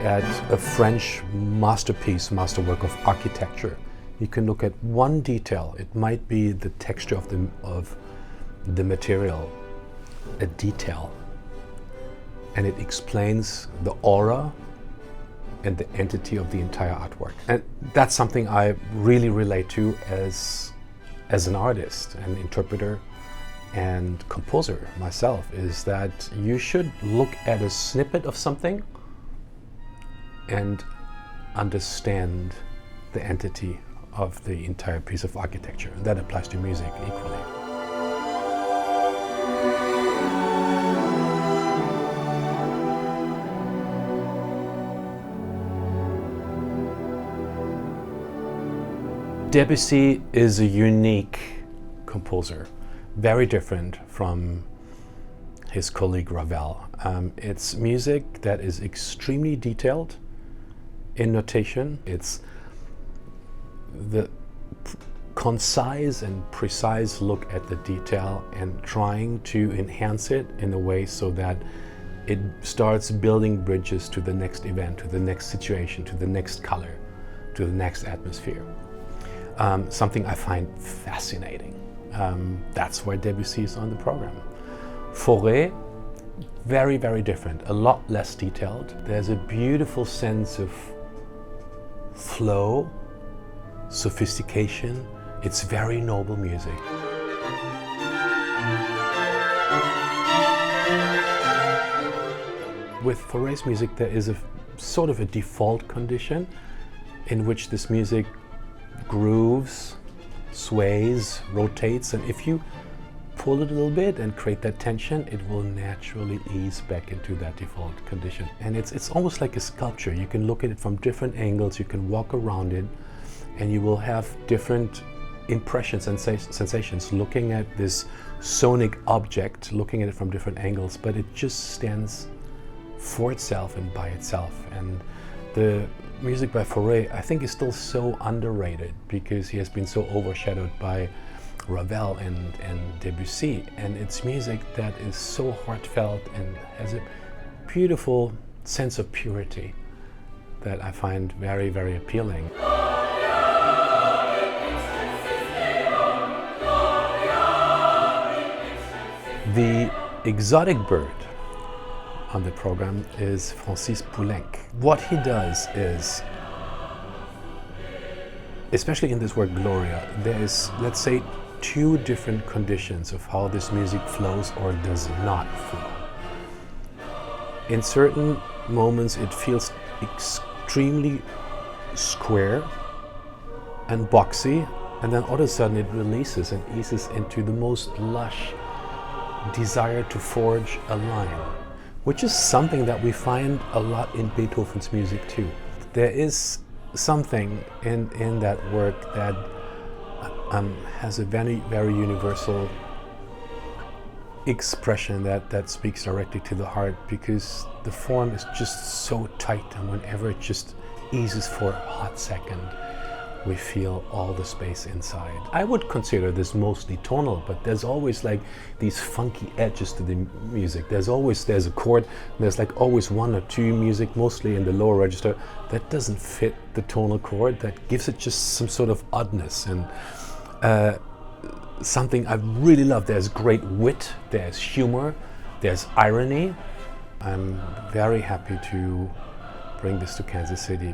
at a French masterpiece, masterwork of architecture, you can look at one detail. It might be the texture of the material, a detail, and it explains the aura and the entity of the entire artwork. And that's something I really relate to as an artist and interpreter and composer myself, is that you should look at a snippet of something and understand the entity of the entire piece of architecture. And that applies to music equally. Debussy is a unique composer, very different from his colleague Ravel. It's music that is extremely detailed in notation. It's the concise and precise look at the detail and trying to enhance it in a way so that it starts building bridges to the next event, to the next situation, to the next color, to the next atmosphere. Something I find fascinating. That's why Debussy is on the program. Fauré, very, very different, a lot less detailed. There's a beautiful sense of flow, sophistication. It's very noble music. With Fauré's music, there is a sort of a default condition in which this music grooves, sways, rotates, and if you pull it a little bit and create that tension, it will naturally ease back into that default condition. And it's almost like a sculpture. You can look at it from different angles, you can walk around it, and you will have different impressions and sensations looking at this sonic object, looking at it from different angles, but it just stands for itself and by itself. And the music by Fauré, I think, is still so underrated because he has been so overshadowed by Ravel and Debussy, and it's music that is so heartfelt and has a beautiful sense of purity that I find very, very appealing. The exotic bird on the program is Francis Poulenc. What he does is, especially in this work Gloria, there is, let's say, two different conditions of how this music flows or does not flow. In certain moments it feels extremely square and boxy, and then all of a sudden it releases and eases into the most lush desire to forge a line, which is something that we find a lot in Beethoven's music too. There is something in that work that has a very, very universal expression that speaks directly to the heart, because the form is just so tight, and whenever it just eases for a hot second, we feel all the space inside. I would consider this mostly tonal, but there's always like these funky edges to the music. There's a chord, there's like always one or two music, mostly in the lower register, that doesn't fit the tonal chord, that gives it just some sort of oddness. And something I really love, there's great wit, there's humor, there's irony. I'm very happy to bring this to Kansas City.